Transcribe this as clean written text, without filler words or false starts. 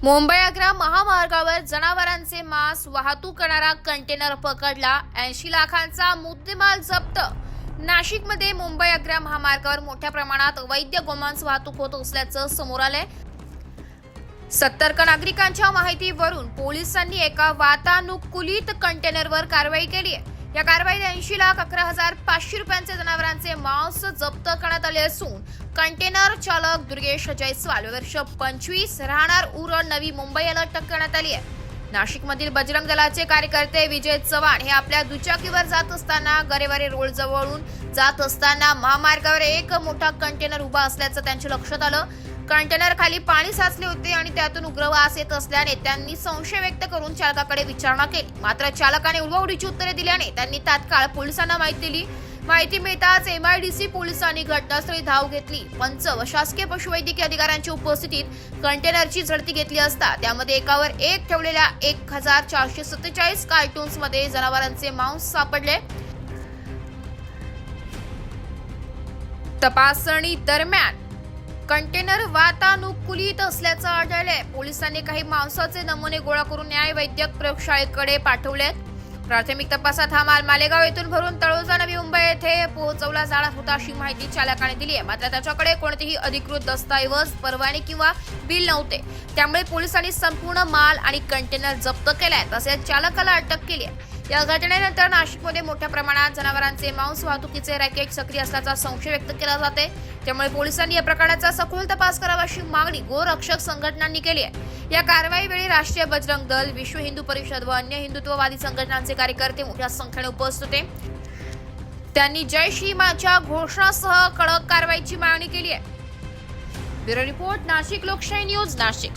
मुंबई-आग्रा महामार्गावर जनावरांचे मांस वाहतूक करणारा कंटेनर पकडला. 80 लाखांचा मुद्देमाल जप्त. नाशिकमध्ये मुंबई-आग्रा महामार्गावर मोठ्या प्रमाणात अवैध गोमांस वाहतूक होत असल्याचं समोर आलंय. सतर्क नागरिकांच्या माहितीवरून पोलिसांनी एका वातानुकूलित कंटेनरवर कारवाई केली आहे. या कारवाईत 80,11,500 रुपयांचे जनावरांचे मांस जप्त करण्यात आले असून कंटेनर चालक दुर्गेश जयस्वाल वर्ष 25 राहणार उरण नवी मुंबई याला अटक करण्यात आली आहे. नाशिकमधील बजरंग दलाचे कार्यकर्ते विजय चव्हाण हे आपल्या दुचाकीवर जात असताना गरेवारे रोड जवळून जात असताना महामार्गावर एक मोठा कंटेनर उभा असल्याचं त्यांच्या लक्षात आलं. कंटेनर खाली पाणी साचले होते आणि त्यातून उग्र वास येत असल्याने त्यांनी संशय व्यक्त करून चालकाकडे विचारणा केली. मात्र चालकाने उडवाउडीची उत्तरे दिल्याने त्यांनी तात्काळ पोलिसांना माहिती दिली. माहिती मिळताच MIDC पोलिसांनी घटनास्थळी धाव घेतली. पंच व शासकीय पशुवैद्यकीय अधिकाऱ्यांच्या उपस्थितीत कंटेनरची झडती घेतली असता त्यामध्ये एकावर एक ठेवलेल्या 1447 कार्टून्स मध्ये जनावरांचे मांस सापडले. तपासणी दरम्यान कंटेनर वातानुकूलित असल्याचं आढळले. पोलिसांनी काही मांसाचे नमुने गोळा करून न्याय वैद्यक प्रयोगशाळेकडे पाठवलेत. प्राथमिक तपासात हा माल मालेगाव येथून भरून तळोजा नवी मुंबई येथे पोहोचवला जाणार होता अशी माहिती चालकाने दिली आहे. मात्र त्याच्याकडे कोणतेही अधिकृत दस्तऐवज, परवाने किंवा बिल नव्हते. त्यामुळे पोलिसांनी संपूर्ण माल आणि कंटेनर जप्त केलाय. तसेच चालकाला अटक केली आहे. या घटनेनंतर नाशिकमध्ये मोठ्या प्रमाणात जनावरांचे मांस वाहतुकीचे रॅकेट सक्रिय असल्याचा संशय व्यक्त केला जाते. त्यामुळे पोलिसांनी या प्रकरणाचा सखोल तपास करावा अशी मागणी गोरक्षक संघटनांनी केली आहे. या कारवाईवेळी राष्ट्रीय बजरंग दल, विश्व हिंदू परिषद व अन्य हिंदुत्ववादी संघटनांचे कार्यकर्ते मोठ्या संख्येने उपस्थित होते. त्यांनी जय श्रीमाच्या घोषणासह कडक कारवाईची मागणी केली आहे. ब्युरो रिपोर्ट, नाशिक लोकशाही न्यूज, नाशिक.